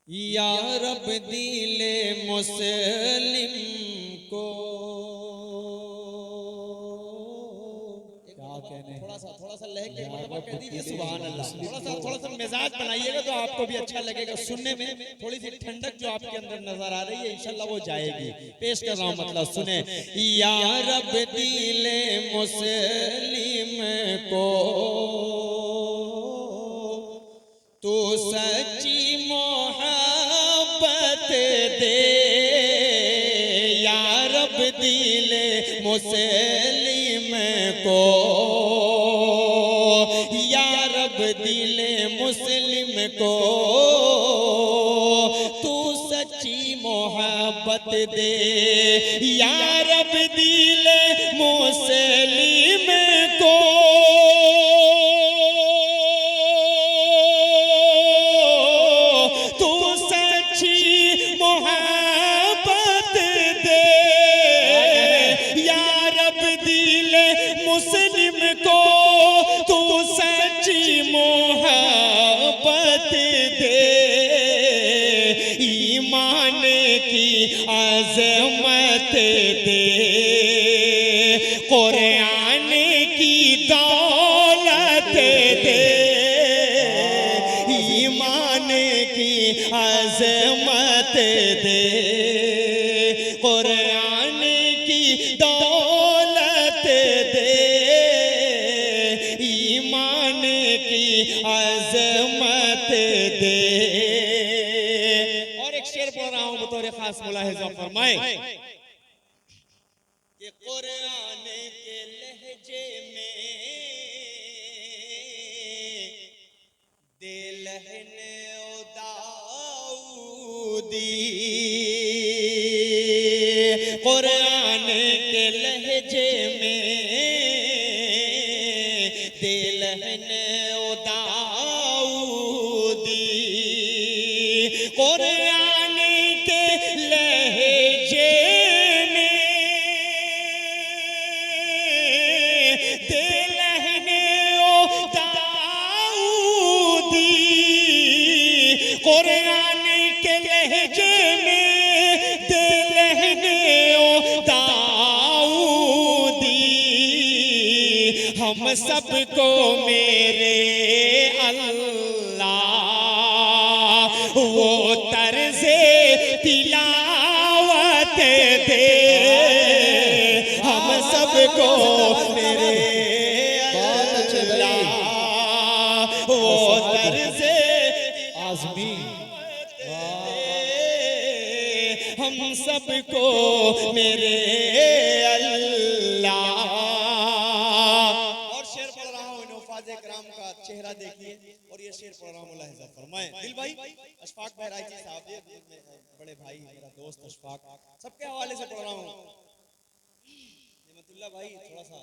या रब दिले मुस्लिम को क्या कहने, थोड़ा सा लहके मरतबा कह दीजिए सुभान अल्लाह। थोड़ा सा मिजाज बनाइएगा तो आपको भी अच्छा लगेगा सुनने में। थोड़ी सी ठंडक जो आपके अंदर नजर आ रही है इंशाल्लाह वो जाएगी। पेश कर रहा हूं मतलब सुने। या रब दिले मुस्लिम को तू सच्ची मोहब्बत दे, या रब दिले मुस्लिम को, या रब दिले मुस्लिम को तू सच्ची मोहब्बत दे, या रब दिले मुस्लिम को मुस्लिम को तू सच्ची मोहब्बत दे, ईमान की अज़मत दे, कुरान की दौलत दे, ईमान की अज़मत दे, कुरान की दौलत दे, ईमान की अज़मत दे। और एक शेर बोल रहा हूं बतौर खास मुलाहिज़ा फरमाए कि कुरान के लहजे में दे लहन दाऊदी, कुरान के लहजे में दे लहन दाऊदी, कुरान के लहजे में दे लहन दाऊदी, कुरान के लहजे में दे लहन दाऊदी, हम सबको मेरे अल्लाह वो तर्ज़े तिलावत दे, हम सबको मेरे अल्लाह वो तर्ज़े आज़मी, हम सबको मेरे अल्लाह। और शेर पढ़ रहा हूँ नौफाज़े कराम का चेहरा देखिए, और ये शेर पढ़ रहा हूँ मुलाहिज़ा फरमाएं। दिल भाई अशफाक भाई रायची साहब, ये बड़े भाई मेरा दोस्त अशफाक, सबके हवाले से पढ़ रहा हूँ। नेमतुल्लाह भाई थोड़ा सा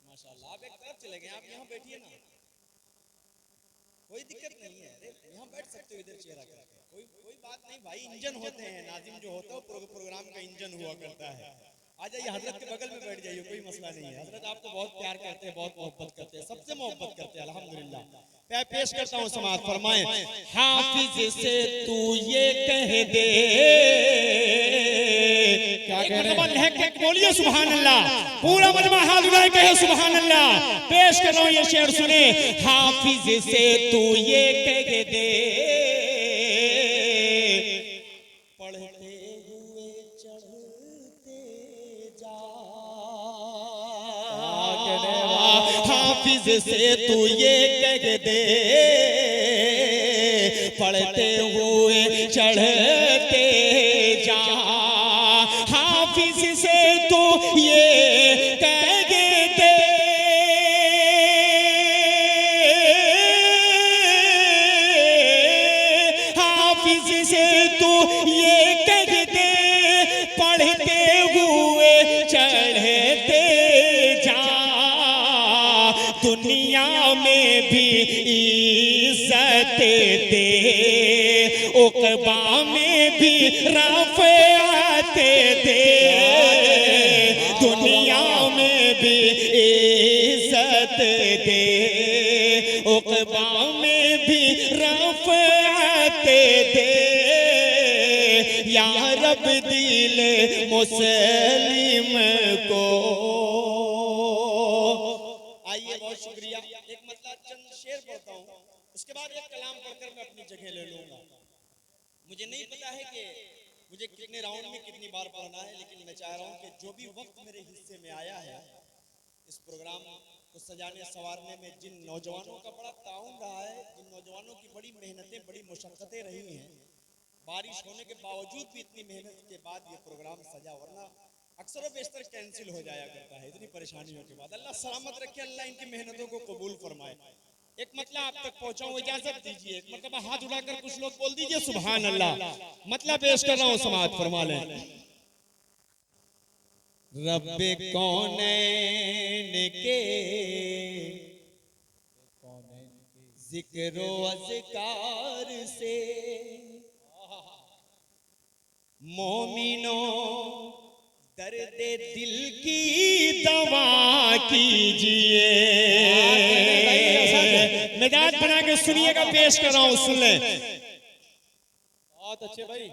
माशाल्लाह, आप एक तरफ चले गए, आप यहाँ बैठिए ना, कोई दिक्कत नहीं है, अरे यहाँ बैठ सकते हो इधर चेहरा करके, कोई बात नहीं भाई। इंजन होते हैं, नाज़िम जो होता है प्रोग्राम का इंजन हुआ करता है। आ जाइए हजरत के बगल में बैठ जाइए, कोई मसला नहीं है। हजरत आपको बहुत प्यार करते हैं, बहुत मोहब्बत करते हैं, सबसे मोहब्बत करते हैं अल्हम्दुलिल्लाह। मैं पेश करता हूँ समाअत फरमाएं। हाफिज से तू ये कह दे, क्या कहते बोलिए सुभान अल्लाह, पूरा मजमा हाथ उठाए कहे सुभान अल्लाह। पेश कर रहा हूँ ये शेर सुने। हाफिज से तू ये कह दे, पढ़ते हुए चढ़ते जा, हाफिज से तू ये कह दे, पढ़ते हुए चढ़ते जा, हाफिज से तू ये कह दे, हाफिज से तू ये कह दे, पढ़ते हुए चढ़ते जा, दुनिया में भी इज्जत दे, उक़बा में भी रफ़अत दे, दुनिया में भी इज्जत दे, उक़बा में भी रफ़अत दे, या रब दिल मुस्लिम को। आइए, बहुत शुक्रिया। एक मतलब चंद शेर पढ़ता हूँ, उसके बाद एक कलाम पढ़कर मैं अपनी जगह ले लूंगा। मुझे नहीं पता है कि मुझे कितने राउंड में कितनी बार पढ़ना है, लेकिन मैं चाह रहा हूँ कि जो भी वक्त मेरे हिस्से में आया है, इस प्रोग्राम को सजाने संवारने में जिन नौजवानों का बड़ा ताउन रहा है, जिन नौजवानों की बड़ी मेहनतें, बड़ी मुशक्कतें रही हैं, बारिश होने के बावजूद भी इतनी मेहनत के बाद ये प्रोग्राम सजा, वरना अक्सर व बेशतर कैंसिल हो जाया करता है इतनी परेशानियों के बाद। अल्लाह सलामत रखे, अल्लाह इनकी मेहनतों को कबूल फरमाए। एक मतलब आप तक पहुंचाऊं, इजाजत दीजिए। एक मतलब हाथ उठाकर कुछ लोग बोल दीजिए सुभान अल्लाह। मतलब पेश कर रहा हूं, समाअत फरमा लें। रब्बे कौनैन के जिक्र अज़कार से मोमिनो दर्द दिल की दवा कीजिए। मिजाज बना के सुनिएगा, पेश कर रहा हूं, सुन ले। बहुत अच्छे भाई।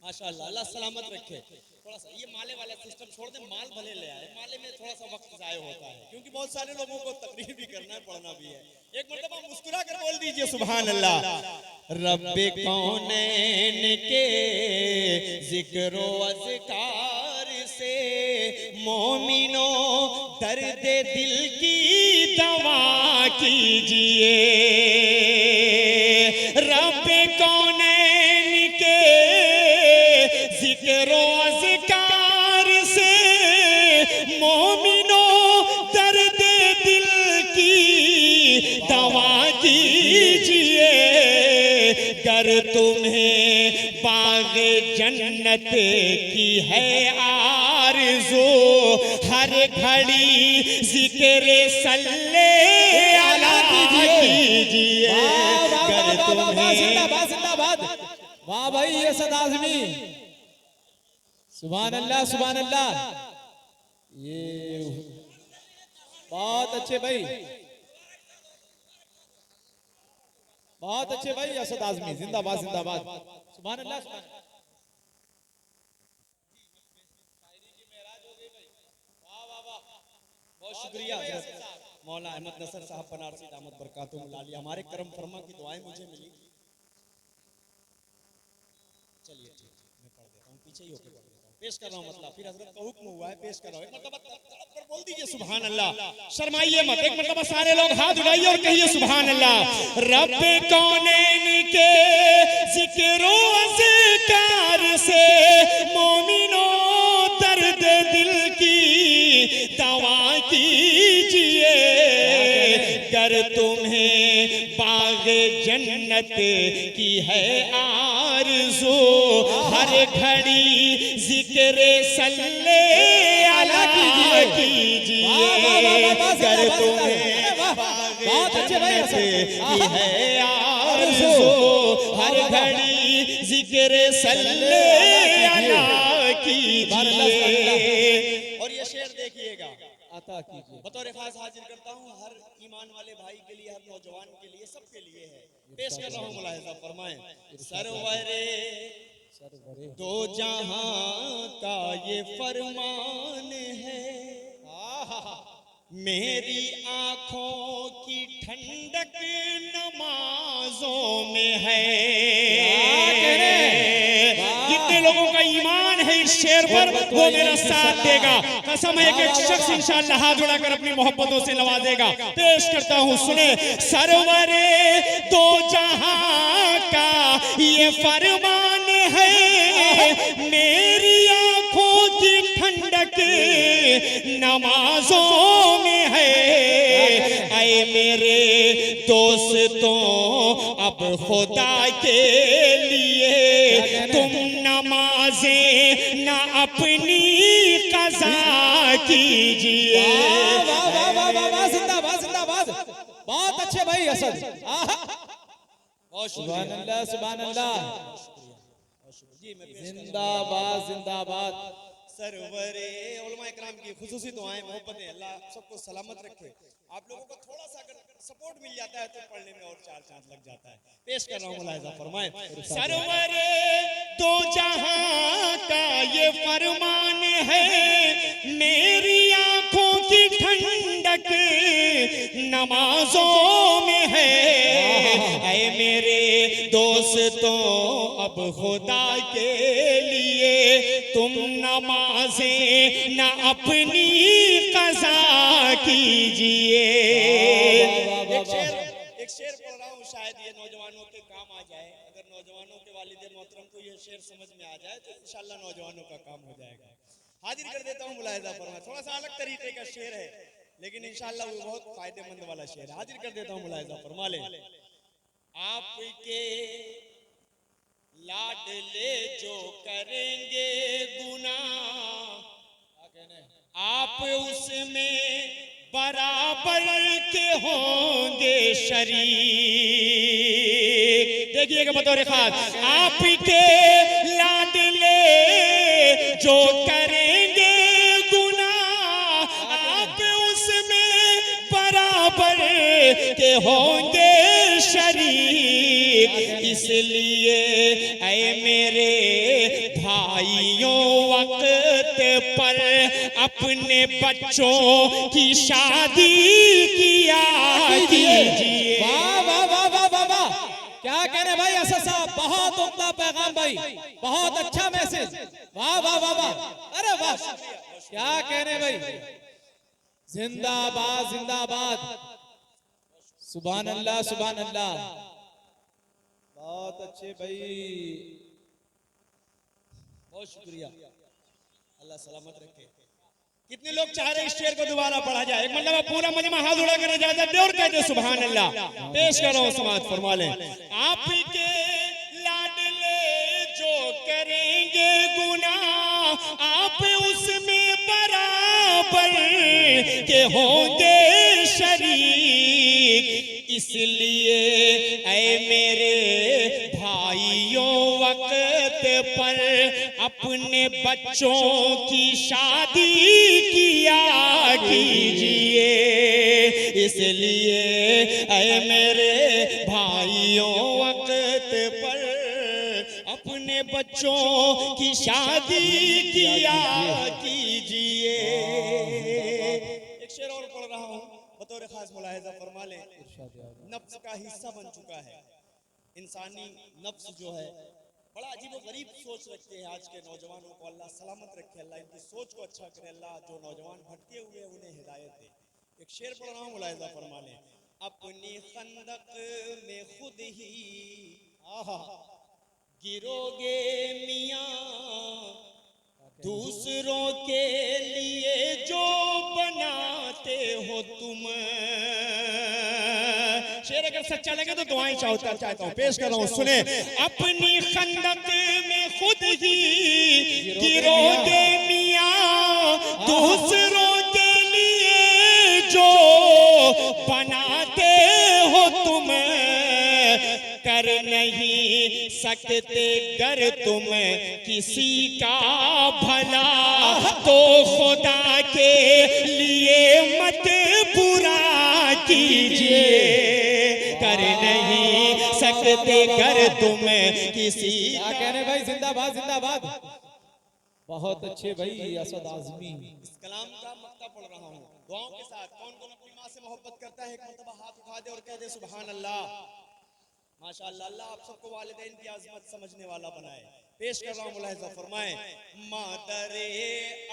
माशाअल्लाह, अल्लाह सलामत रखे। थोड़ा सा ये माले वाला सिस्टम छोड़ दे, माल भले ले आए, माले में थोड़ा सा वक्त जाया होता है, क्योंकि बहुत सारे लोगों को तकरीर भी करना है, पढ़ना भी है। एक मरतबा मुस्कुरा कर बोल दीजिए सुभान अल्लाह। रब्बे कौनैन के जिक्र अज़कार से मोमिनो दर्द दिल की दवा कीजिए। रब्बे कौनैन के जिक्र अज़कार से मोमिनो दर्द दिल की दवा कीजिए। गर तुम्हें बाग जन्नत की है आरज़ू, हर घड़ी जिक्र सल्ले अला कीजिए। गर तुम्हें जिंदाबाद। वाह भाई, ये सद आज़मी, सुभान अल्लाह सुभान अल्लाह। ये बहुत अच्छे भाई, बहुत अच्छे भाई। असद आज़मी जिंदाबाद जिंदाबाद, सुभान अल्लाह सुभान अल्लाह। बहुत शुक्रिया मौला अहमद नसर साहब बनारसी दामद बरकातुहुल आलिया, हमारे करम फरमा की दुआएं मुझे मिली। चलिए ठीक, मैं पढ़ देता हूँ, पीछे ही होकर पढ़ देता हूँ, पेश कर रहा हूँ। मतलब फिर हजरत का हुक्म हुआ है, पेश कर रहा हूँ। एक मतलब बोल दीजिए सुभान अल्लाह, शर्माइए मत। एक मतलब सारे लोग हाथ उठाइए और कहिए सुभान अल्लाह। रब्बे कौनैन के जिक्र अज़कार से मोमिनो दर्द दिल की दवा कीजिए। गर तुम्हें बाग जन्नत की है आरज़ू, हर घड़ी जिक्र सल्ले अला कीजिए। गर तुम्हें बाग जन्नत की है आरज़ू, हर घड़ी जिक्र सल्ले अला कीजिए। और ये शेर देखिएगा, अता कीजिए। बतौर खास हाजिर करता हूँ हर ईमान वाले भाई के लिए, हर नौजवान के लिए, सबके लिए है। पेश कर रहा हूँ, मुलाहिज़ा फरमाएं। सरवरे दो जहां का ये फरमान है, मेरी आंखों की ठंडक नमाजों में है। जितने लोगों का ईमान है इस शेर पर, वो मेरा साथ देगा। कसम है कि एक शख्स इंशाअल्लाह हाथ उठाकर अपनी मोहब्बतों से नवाजेगा। पेश करता हूँ, सुने। सरवरे दो जहां का ये फरमान है, मेरी आंखों की ठंडक नमाजों में है। ऐ मेरे दोस्तों अब खुदा के लिए तुम नमाजें न अपनी कज़ा कीजिए। जिंदाबाद जिंदाबाद, बहुत अच्छे भाई असद। बहुत सुभान अल्लाह सुभान अल्लाह। जी मैं पेश करता जिंदाबाद जिंदाबाद। हूं सरवरे उलमा इकराम की खुसूसी दुआएं मोहब्बतें, अल्लाह सबको सलामत रखे। आप लोगों को थोड़ा सा अगर सपोर्ट मिल जाता है तो पढ़ने में और चार चांद लग जाता है। पेश कर रहा हूं, मुलाहिजा फरमाएं। सरवर दो जहां का ये फरमान है, मेरी आंखों की ठंडक नमाजों में है। ऐ मेरे दोस्तों अब खुदा के लिए तुम नमाजें न अपनी कज़ा कीजिए। एक शेर पढ़ रहा हूँ, शायद ये नौजवानों के काम आ जाए। अगर नौजवानों के वालिद मोहतरम को ये शेर समझ में आ जाए तो इंशाल्लाह नौजवानों का काम हो जाएगा। हाजिर कर देता हूँ, मुलाहिजा फरमाएं। थोड़ा सा अलग तरीके का शेर है लेकिन इंशाल्लाह वो बहुत फायदेमंद वाला शेर है। हाजिर कर देता हूँ, मुलाहिजा फरमा ले। आपके लाडले जो करेंगे गुनाह, आप उसमें बराबर के होंगे शरीक। देखिएगा बतौर खास, आपके लाडले जो करेंगे गुनाह, आप उसमें बराबर के होंगे शरीक। इसलिए ऐ मेरे भाइयों वक्त पर अपने बच्चों की शादी किया कीजिए। वाह वाह वाह वाह वाह वाह, क्या कह रहे भाई असद साहब, बहुत उम्दा पैगाम भाई, बहुत अच्छा मैसेज। वाह वाह वाह वाह, अरे वाह, क्या कह रहे भाई, जिंदाबाद जिंदाबाद, सुभान अल्लाह सुभान अल्लाह। बहुत अच्छे भाई, बहुत शुक्रिया, अल्लाह सलामत रखे। कितने लोग चाह रहे इस शेर को दोबारा पढ़ा जाए? एक मतलब पूरा मजमा हाथ उड़ा कर इजाजत दे और कह दे सुभान अल्लाह। पेश कर रहा हूं, समाज फरमा लें। आपके लाडले जो करेंगे गुनाह, आप उसमें बराबर के होंगे शरीक। इसलिए ऐ मेरे भाइयों वक्त पर अपने बच्चों की शादी किया कीजिए। इसलिए ऐ मेरे भाइयों वक्त पर अपने बच्चों की शादी किया कीजिए। एक शेर और पढ़ रहा हूँ, बतौर खास मुलाहिजा फरमा लें। नफ्स का हिस्सा बन चुका है इंसानी नफ्स जो है, बड़ा अजीब व गरीब सोच रखते हैं आज के नौजवानों को। अल्लाह सलामत रखे, अल्लाह इनकी सोच को अच्छा करे, अल्लाह जो नौजवान भटके हुए हैं उन्हें हिदायत दे। एक शेर पढ़ रहा हूँ, मुलाहिजा फरमा लें। अपनी खंदक में खुद ही गिरोगे मियाँ, दूसरों के लिए जो बनाते हो तुम। शेर अगर सच्चा लगे तो दुआएं चाहता हूँ, पेश कर रहा हूँ, सुने। अपनी खंदक में खुद ही गिरोगे मियाँ, दूसरों के लिए जो बनाते हो तुम। कर नहीं सकते गर तुम किसी का भला, तो खुदा के लिए मत बुरा कीजिए। कर नहीं सकते गर तुम किसी क्या कह रहे भाई, जिंदाबाद जिंदाबाद। बहुत अच्छे भाई असद आजमी। इस कलाम का मक्ता पढ़ रहा हूँ दुआओं के साथ। कौन कौन अपनी माँ से मोहब्बत करता है? एक मरतबा हाथ उठा दे और कह दे सुभान अल्लाह। माशाअल्लाह, अल्लाह आप सबको वालिदैन की आज़मत समझने वाला बनाए। पेश कर रहा हूँ, मुलाहिजा फरमाएं। मादरे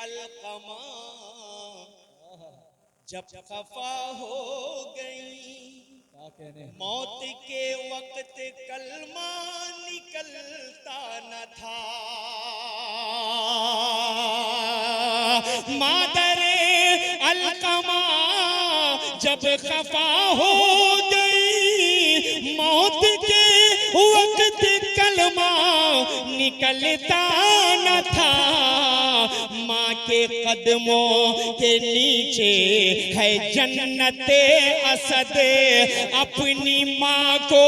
अलकमा जब खफा हो गई, मौत के वक्त कलमा निकलता न था। मादरे अलकमा जब खफा हो गई, मौत के वक्त कलमा निकलता न था। माँ के कदमों के नीचे है जन्नते असद, अपनी माँ को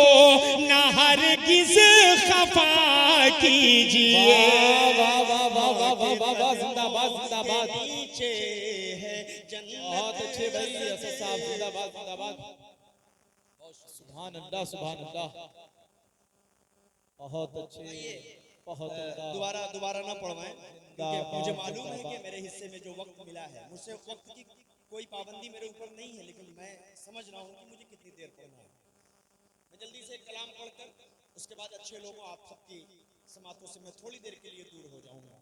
न हरगिज़ खफा कीजिए। वाह वाह वाह वाह वाह वाह वाह, जिंदाबाद जिंदाबाद, नीचे है जन्नत। बहुत अच्छे भाई असद साहब, जिंदाबाद जिंदाबाद, सुभान अल्लाह सुभान अल्लाह, बहुत अच्छे, बहुत उम्दा। दोबारा ना पढ़वाएं, क्योंकि मुझे मालूम है कि मेरे हिस्से में जो वक्त मिला है, मुझसे वक्त की कोई पाबंदी मेरे ऊपर नहीं है, लेकिन मैं समझ रहा हूँ कि मुझे कितनी देर पढ़ना है। मैं जल्दी से कलाम पढ़कर उसके बाद अच्छे लोगों आप सबकी समातों से मैं थोड़ी देर के लिए दूर हो जाऊंगा।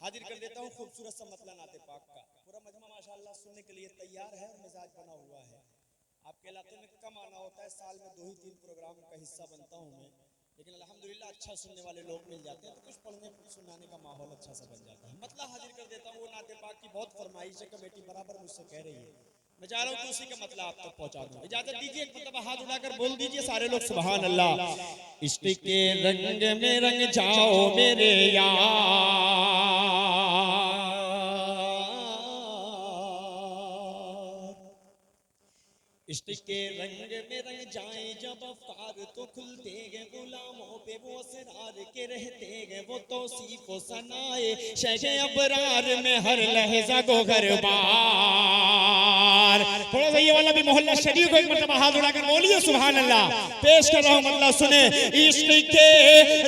हाजिर कर देता हूँ खूबसूरत सा मतला नाते पाक का। पूरा मजमा माशाअल्लाह सुनने के लिए तैयार है और मिजाज बना हुआ है। आपके इलाके में कम आना होता है, साल में 2 ही 3 प्रोग्राम का हिस्सा बनता हूँ मैं, लेकिन अल्हम्दुलिल्लाह अच्छा सुनने वाले लोग मिल जाते हैं, तो कुछ पढ़ने सुनाने का माहौल अच्छा सा बन जाता है। मतलब हाजिर कर देता हूँ, वो नाते पाक की बहुत फरमाइश है, कमेटी बराबर मुझसे कह रही है, मैं चाह रहा हूँ कि उसी का मतलब आप तक पहुंचा दूं। इजाजत दीजिए, एक मतलब हाथ उठाकर बोल दीजिए सारे लोग सुभान अल्लाह। इश्क के रंग में रंग जाओ मेरे यार, इश्क के रंग में रंग जाए जब अफ्तार, तो खुलते गए गुलामों पे वो असरार के रहते गए वो तौसीफ व सनाए शैख़ अबरार में हर लहजा को गरबार। थोड़ा सा ये वाला भी मोहल्ला शरीफ को एक मतलब हाथ उठाकर बोलिए सुभान अल्लाह। पेश कर रहा हूँ मतलब सुने। इश्क के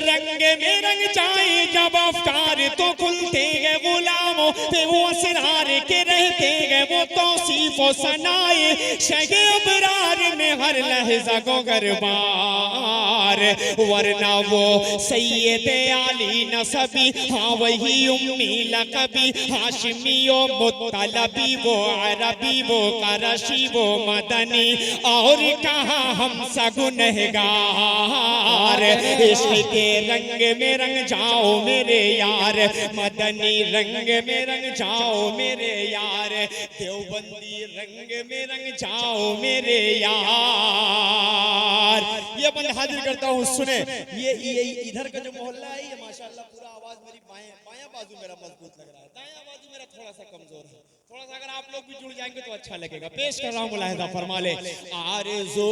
रंग में रंग जाए जब अफ्तार, तो खुलते गए गुलामों पे वो असरार के रहते गए वो तौसीफ व सनाए शैख़ अबरार में हर लहजा को गरबार। वरना वो सैयद आली नसबी, हाँ वही उम्मी लकबी, हाशिमी ओ मुत्तलबी, वो अरबी वो करशी वो मदनी, और कहाँ हम सगुनहगार। इश्क के रंग में रंग जाओ मेरे यार, मदनी रंग में रंग जाओ मेरे यार, देवबंदी रंग में रंग जाओ मेरे यार। ये बंद हाजिर करता हूँ सुने। ये इधर का जो मोहल्ला है, ये माशाअल्लाह पूरा आवाज मेरी बायां बाजू मेरा मजबूत लग रहा है, दायां बाजू मेरा थोड़ा सा कमजोर है। थोड़ा सा अगर आप लोग भी जुड़ जाएंगे तो अच्छा लगेगा। पेश कर रहा हूँ मुलाहिजा फरमा ले। आरज़ू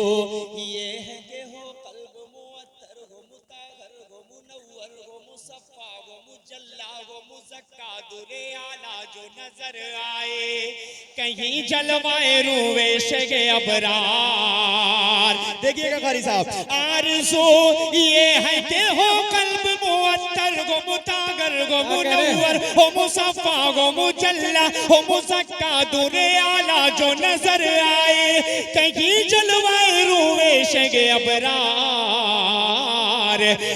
ये है कि हो कल्ब मुअत्तर हो, मुताहर हो, मुनव्वर हो, मुसफ़ा हो, मुजल्ला हो, मुज़क्का, दुरे आला जो नजर आए, कहीं जलवाए रूवे शगे अबरार। देखिएगा कारी साहब, आरज़ू ये है कि हो कल्ब मुअत्तर हो, मुतागर हो, मुनव्वर हो, मुसफ़ा हो, मुजल्ला हो, मुज़क्का, दुरे आला जो नजर आए, कहीं जलवाए रूवे शगे अबरार।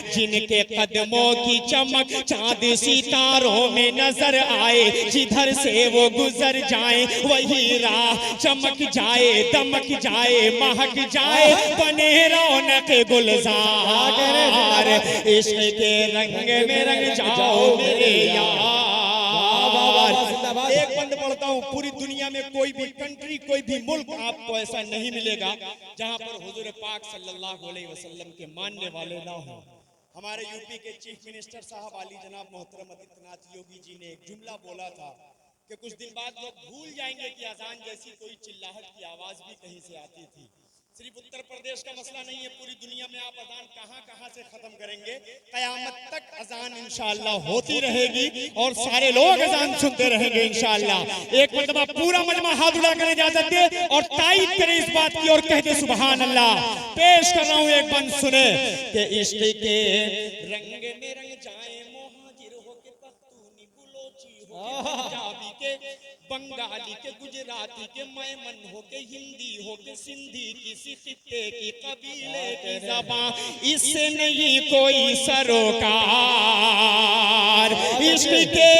जिनके कदमों की चमक चांद सितारों में नजर आए, जिधर से वो गुजर जाए वही राह चमक जाए, दमक जाए, महक जाए, बने रौनक गुलजार। इश्क के रंग में रंग जाओ मेरे यार। एक बंद पढ़ता हूँ, पूरी दुनिया में कोई भी कंट्री, कोई भी मुल्क आपको ऐसा नहीं मिलेगा जहाँ पर हुजूर पाक सल्लल्लाहु अलैहि वसल्लम के मानने वाले ना हो। हमारे यूपी के चीफ मिनिस्टर साहब आली जनाब मोहतरम आदित्यनाथ योगी जी ने एक जुमला बोला था कि कुछ दिन बाद लोग भूल जाएंगे कि अजान जैसी कोई चिल्लाहट की आवाज भी कहीं से आती थी। सिर्फ उत्तर प्रदेश का मसला नहीं है, पूरी दुनिया में आप अजान कहां कहां से खत्म करेंगे, कयामत तक अजान इंशाअल्लाह होती रहेगी और सारे लोग अजान सुनते रहेंगे इंशाअल्लाह। एक मरतबा पूरा मजमा हाथ उठा कर इजाजत दे और तायीद करे इस बात की और कहते सुभान अल्लाह। पेश कर रहा हूं एक बंद सुने कि इश्क के रंग में रंग जाए मुहाजिर हो के पख्तूनी बुलोची हो के पंजाबी के बंगाली के गुजराती के मैमन हो के हिंदी हो के सिंधी किसी खित्ते की कबीले की ज़बान, इससे नहीं कोई सरोकार। इश्क के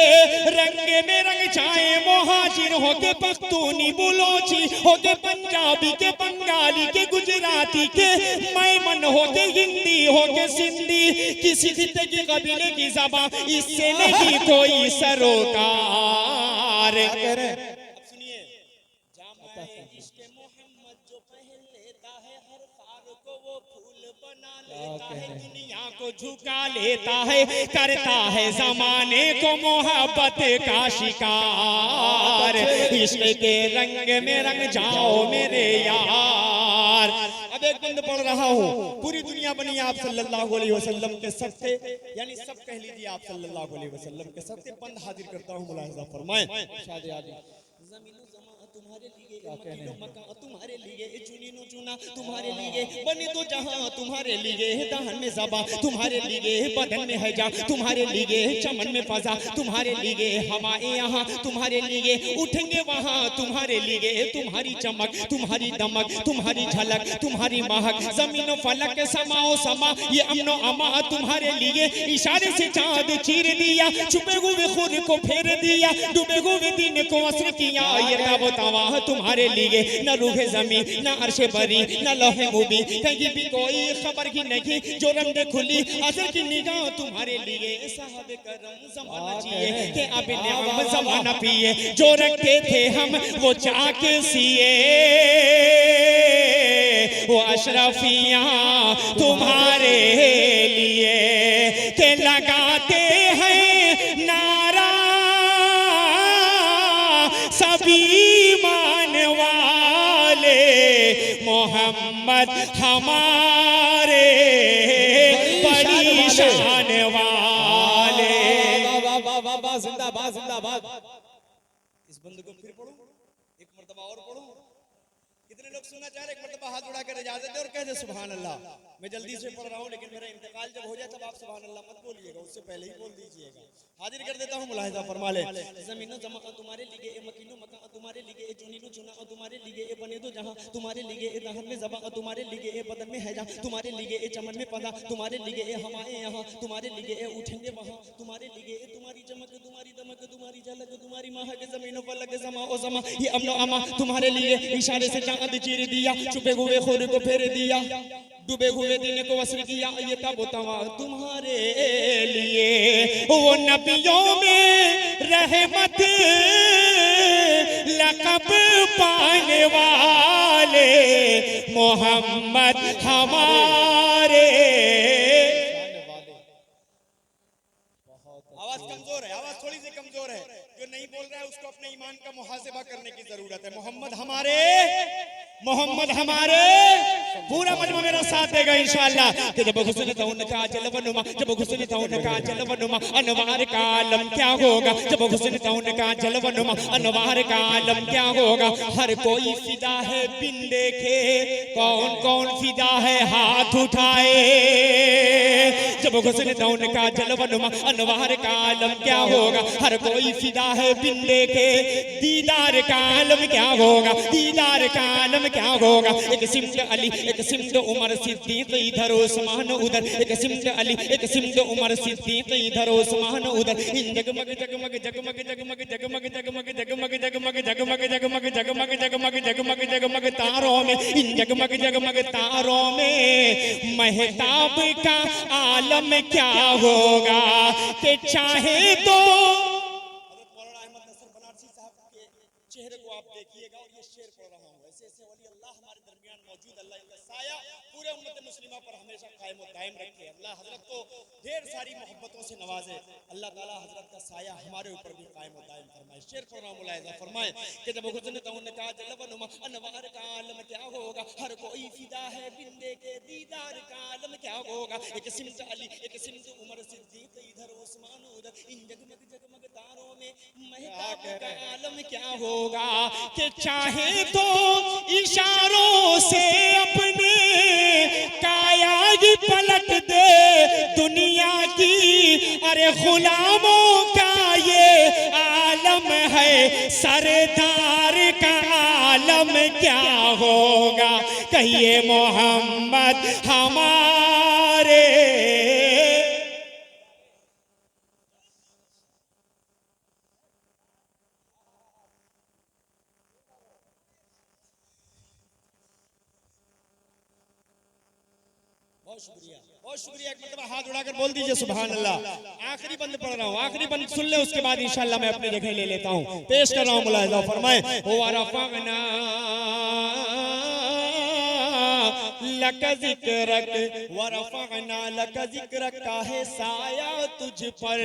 रंग में रंग जाए मुहाजिर हो के पख्तूनी बुलोची हो के पंजाबी के बंगाली के गुजराती के मैमन हो के हिंदी हो के सिंधी किसी खित्ते की कबीले की ज़बान, इससे नहीं कोई सरोकार। अब सुनिए, जामाए इश्क मोहम्मद जो पहन लेता है, हर खार को वो फूल बना लेता है, दुनिया को झुका लेता है, करता है जमाने को मोहब्बत का शिकार। इश्क के रंग में रंग जाओ मेरे यार। अब एक बंद पढ़ रहा हूँ। पूरी दुनिया बनी आप सल्लल्लाहु अलैहि वसल्लम के सबसे, यानी सब कह लीजिए आप सल्लल्लाहु अलैहि वसल्लम के सबसे बंद हाजिर करता हूँ, मुलाहिजा फरमाएं। जमीनो जमा तुम्हारे लिए, मकीनो मका तुम्हारे लिए, चुनीनो चुना तुम्हारे लिए, बने तो जहां तुम्हारे लिए, दहन में ज़बा तुम्हारे लिए, बदन में है जा तुम्हारे लिए, चमन में फजा तुम्हारे लिए, हवाएं यहाँ तुम्हारे लिए, उठेंगे वहां तुम्हारे लिए, तुम्हारी चमक तुम्हारी दमक तुम्हारी झलक तुम्हारी महक, जमीनो फलक समाओ समा ये अमनो अमा तुम्हारे लिए, इशारे से चांद चीर दिया, छुपे हुए खुद को फेर दिया, डूबे हुए दिन को असर किया, ये ताबा तुम्हारे लिए, न रूहे जमीन न अर्शे बरी न लोहे मुबी, कहीं भी कोई खबर ही नहीं, जो रंग खुली असर की निगाह तुम्हारे लिए, साहब करम ज़माना जिए के अब नियाम ज़माना पिए, जो रखते थे हम वो चाके सिए, वो अशरफियां तुम्हारे लिए, के लगाते हैं नारा सभी मानने वाले, मोहम्मद हमारे बड़ी शान वाले। जिंदाबाद जिंदाबाद। इस बंद को फिर पढ़ो, एक मर्तबा और पढ़ो। कितने लोग सुनना चाह रहे, एक मर्तबा हाथ उड़ा कर इजाजत दे और कह दे सुभान अल्लाह। मैं जल्दी से पढ़ रहा हूँ, लेकिन मेरा इंतकाल जब हो जाए तब आप सुभान अल्लाह मत बोलिएगा, उससे पहले ही बोल दीजिएगा। हाजिर कर देता हूँ, मुलाहिजा फरमा ले। जमीनो जमा तुम्हारे लिए, मकीनो मका तुम्हारे लिए, चुनीनो चुना तुम्हारे लिए, बने दो जहां तुम्हारे लिए, दहन में ज़बा तुम्हारे लिए, बदन में है जा तुम्हारे लिए, चमन में पदा तुम्हारे लिए, हवाएं यहाँ तुम्हारे लिए, उठेंगे वहां तुम्हारे लिए, तुम्हारी चमक तुम्हारी दमक तुम्हारी झलक तुम्हारी महक, जमीनो फलक समा ओ समा ये अमनो अमा तुम्हारे लिए, इशारे से चांद चीर दिया, छुपे हुए खुद को फेर दिया, डूबे हुए दिन को वस्र किया, ये तब तुम्हारे लिए, वो नबियों में रहमत लक़ब पाने वाले, मोहम्मद हमारे। आवाज कमजोर है, आवाज थोड़ी सी कमजोर है, जो नहीं बोल रहा है उसको अपने ईमान का मुहासिबा करने की जरूरत है। मोहम्मद हमारे, मोहम्मद हमारे, पूरा मजमा मेरा साथ देगा इंशाअल्लाह। कि जब हुस्न था उनका जलवनुमा, जब हुस्न था उनका जलवनुमा, अनवार का आलम क्या होगा, जब हुस्न था उनका जलवनुमा, अनवार का आलम क्या होगा, हर कोई फिदा है बिन देखे, कौन कौन फिदा है हाथ उठाए, जब हुस्न था उनका जलवनुमा, अनवार का आलम क्या होगा, हर कोई फिदा है बिन देखे, दीदार का आलम क्या होगा, दीदार का आलम क्या होगा, एक सिमत अली एक सिमत उमर सिद्दीक इधर उस्मान उधर, एक सिमत अली एक सिमत उमर सिद्दीक इधर उस्मान उधर, इन जगमग जगमग जगमग जगमग जगमग जगमग जगमग जगमग जगमग जगमग जगमग जगमग जगमग जगमग तारों में, इन जगमग जगमग तारों में महताब का आलम क्या होगा, कि चाहे तो चेहरे को आप देखिएगा और ये शेर पढ़ रहा हूँ, ऐसे ऐसे वली अल्लाह हमारे दरमियान मौजूद, अल्लाह इनका साया पूरे उम्मत मुस्लिमा पर हमेशा कायम और दायम रखे। अल्लाह हजरत को ढेर सारी मोहब्बतों से नवाजे, अल्लाह ताला हजरत का साया हमारे ऊपर भी कायम और दायम फरमाए। शेर पढ़ रहा हूँ, मुलाहिजा फरमाए कि जब हुस्न था उनका जलवनुमा, अनवार का आलम क्या होगा, हर कोई फिदा है बिन देखे, दीदार का आलम क्या होगा, एक सिमत अली एक सिमत उमर सिद्दीक इधर उस्मान उधर, इन जगमग जगमग तारों में महताब का आलम क्या होगा, कि चाहे तो इशारों से अपने काया ही पलट दे दुनिया की, अरे गुलामों का ये आलम है, सरदार का आलम क्या होगा, कहिए मोहम्मद हमारे। बहुत शुक्रिया, एक मतलब हाथ उड़ाकर बोल दीजिए सुभान अल्लाह। आखिरी बंद पढ़ रहा हूँ, आखिरी बंद सुन ले, उसके बाद इंशाअल्लाह मैं अपनी जगह ले लेता हूँ, पेश कर रहा हूँ, मुलाहिजा फरमाए। लक जिक्रक व रफअना लक जिक्रक, काहे साया तुझ पर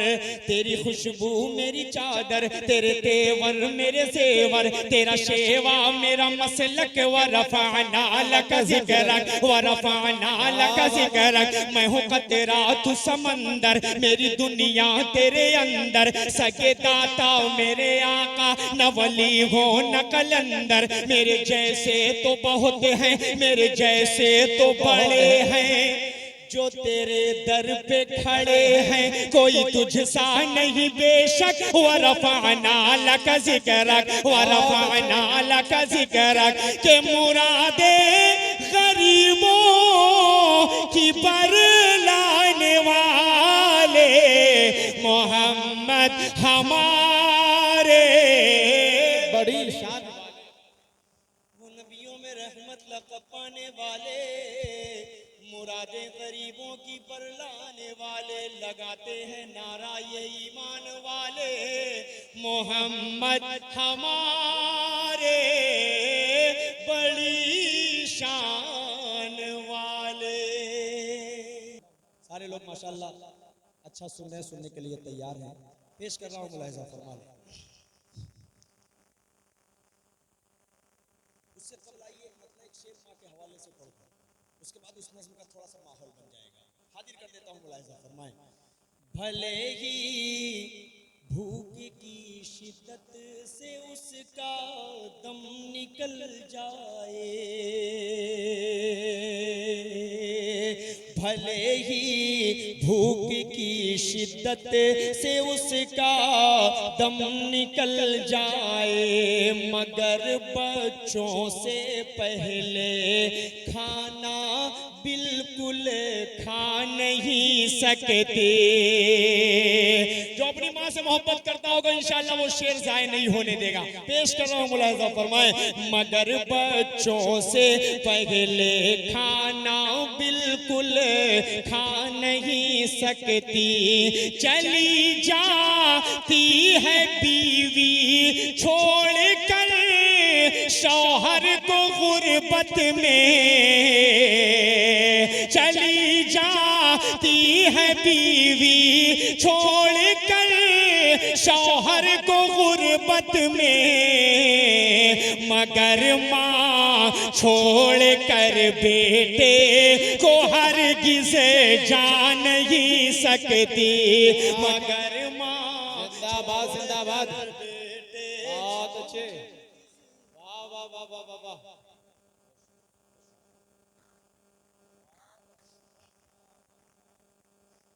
तेरी खुशबू मेरी चादर, तेरे तेवर मेरे जेवर, तेरा शेवा मेरा मसलक, व रफअना लक जिक्रक व रफअना लक जिक्रक। मैं हूँ कतरा तू समंदर, मेरी दुनिया तेरे अंदर, सगे दाता मेरे आका, न वली हो न कलंदर। मेरे जैसे तो बहुत हैं, मेरे जैसे तो बड़े हैं, जो तेरे दर पे खड़े हैं, कोई तुझसा नहीं बेशक। व रफअना लक जिक्रक व रफअना लक जिक्रक, के मुरादे गरीबों की बरलाने वाले मोहम्मद हमारे। बड़ी शान वो नबियों में रहमत लक़ब पाने वाले, मुरादे गरीबों की बरलाने वाले, लगाते हैं नारा ये ईमान वाले मोहम्मद हमारे बड़ी शान वाले। सारे लोग माशाल्लाह अच्छा सुन रहे हैं, सुनने के लिए तैयार हैं। पेश कर रहा हूँ, मुलाहिजा फरमा लें। उससे कबल आइए मतलब एक शेर माँ के हवाले से पढ़ कर, उसके बाद उस नज़्म का थोड़ा सा माहौल बन जाएगा। हाजिर कर देता हूँ, मुलाहिजा फरमाएं। भले ही भूख की शिद्दत से उसका दम निकल जाए, भले ही भूख की शिद्दत से उसका दम निकल जाए, मगर बच्चों से पहले खाना बिल्कुल खा नहीं सकते। जो अपनी माँ से मोहब्बत करता होगा इंशाअल्लाह वो शेर जाए नहीं होने देगा। पेश कर रहा हूँ, मुलाहिजा फरमाए। मगर बच्चों से पहले खाना बिल्कुल खा नहीं सकती, चली जाती है बीवी छोड़ कर शौहर को गुर्बत में, चली जाती है बीवी छोड़ कर शौहर को गुर्बत में, मगर माँ छोड़ कर बेटे को हरगिज़ जा नहीं सकती, मगर माँ जिंदाबाद जिंदाबाद, बहुत अच्छे, वाह वाह वाह वाह वाह वाह।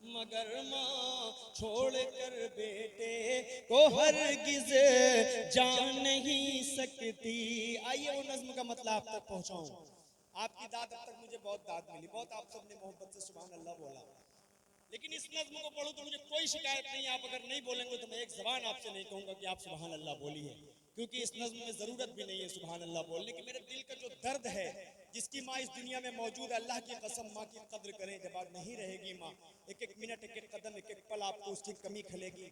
मगर माँ छोड़ कर बेटे को हरगिज़ जान नहीं सकती। आइए वो नज़्म का मतलब आप तक पहुँचाऊँ। आपकी दाद अब तक मुझे बहुत दाद मिली, बहुत आप सबने मोहब्बत से सुभान अल्लाह बोला, लेकिन इस नज़्म को पढ़ूं तो मुझे कोई शिकायत नहीं। आप अगर नहीं बोलेंगे तो मैं एक ज़बान आपसे नहीं कहूँगा कि आप सुभान अल्लाह बोलिए, क्योंकि इस नज़्म में ज़रूरत भी नहीं है सुभान अल्लाह बोलने की। मेरे दिल का जो दर्द है, जिसकी माँ इस दुनिया में मौजूद है, अल्लाह की कसम माँ की कद्र करें। जब आप नहीं रहेगी माँ, एक एक मिनट, एक एक कदम, एक एक पल आपको उसकी कमी खलेगी।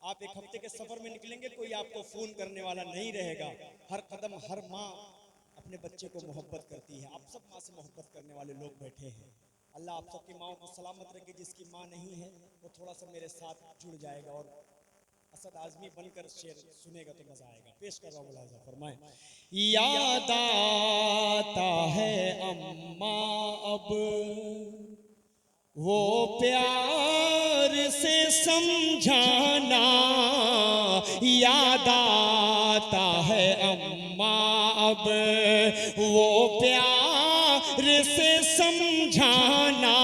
आप एक हफ्ते के सफ़र में निकलेंगे, कोई आपको फ़ोन करने वाला नहीं रहेगा। हर कदम हर माँ अपने बच्चे को मोहब्बत करती है। आप सब माँ से मोहब्बत करने वाले लोग बैठे हैं। अल्लाह आप सबकी माओ को सलामत रखे। जिसकी माँ नहीं है वो थोड़ा सा मेरे साथ जुड़ जाएगा और असद आज़मी बनकर शेर सुनेगा तो मजा आएगा। पेश कर रहा हूँ, मुलाहिजा फरमाएं। याद आता है अम्मा अब वो प्यार से समझाना, याद आता है अम्मा अब वो प्यार से समझाना,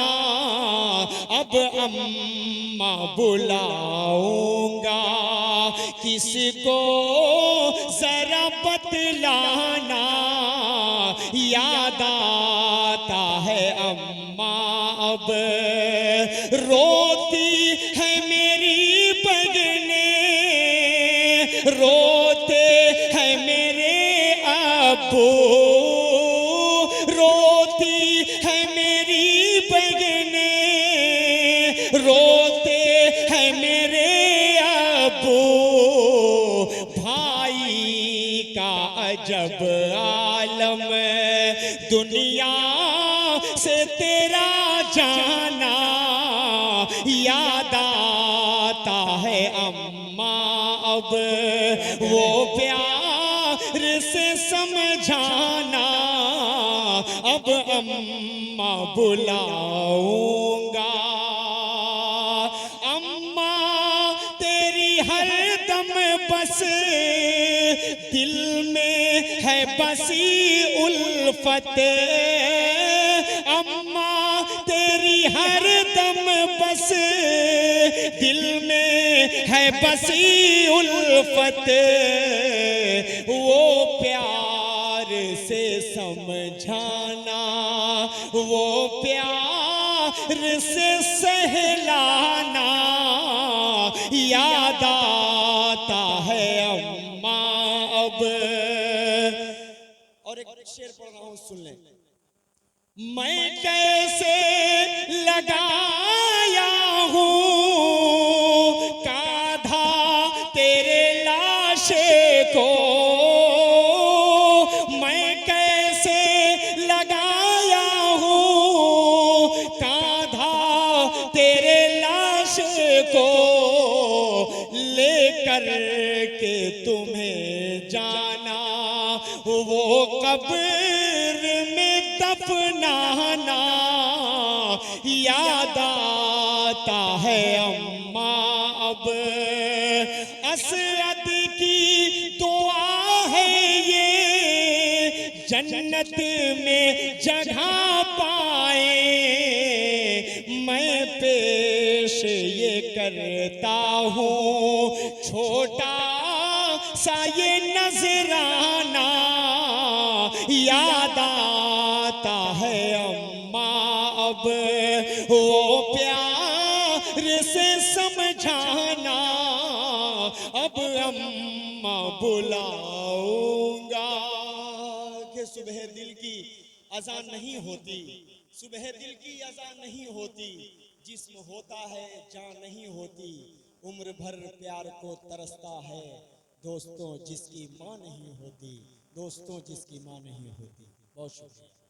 अब अम्मा बुलाऊंगा किसको जरा बतलाना, याद आता है अम्मा अब रोती है मेरी बगने, रोते हैं मेरे अब्बू, रोती है मेरी बगने, रोते हैं मेरे अब्बू, भाई का अजब आलम दुनिया से तेरा जाना याद आता है अम्मा अब वो प्यार से समझाना अब अम्मा बुलाऊंगा अम्मा तेरी हर दम बस दिल में है बसी उल्फत अम्मा तेरी हर दम बस दिल में है बसी उल्फत वो प्यार से समझाना वो प्यार से सहलाना याद आता है अम्मा अब। और एक शेर पढ़ रहा हूँ, सुन लें। मैं कैसे लगाया हूँ कांधा तेरे लाशे को मैं कैसे लगाया हूँ कांधा तेरे लाशे को लेकर के तुम्हें जाना वो कब्र में दफनाना याद आता है अम्मा अब। असद की दुआ है ये जन्नत में जगह पाए मैं पेश ये करता हूँ छोटा सा ये नजराना याद आता है अम्मा अब वो प्यार से समझाना अब अम्मा बुलाऊंगा। कि सुबह दिल की अज़ान नहीं होती, सुबह दिल की अज़ान नहीं होती, जिस्म होता है जान नहीं होती, उम्र भर प्यार को तरसता है दोस्तों जिसकी माँ नहीं होती, दोस्तों जिसकी माँ नहीं होती। बहुत शुक्रिया।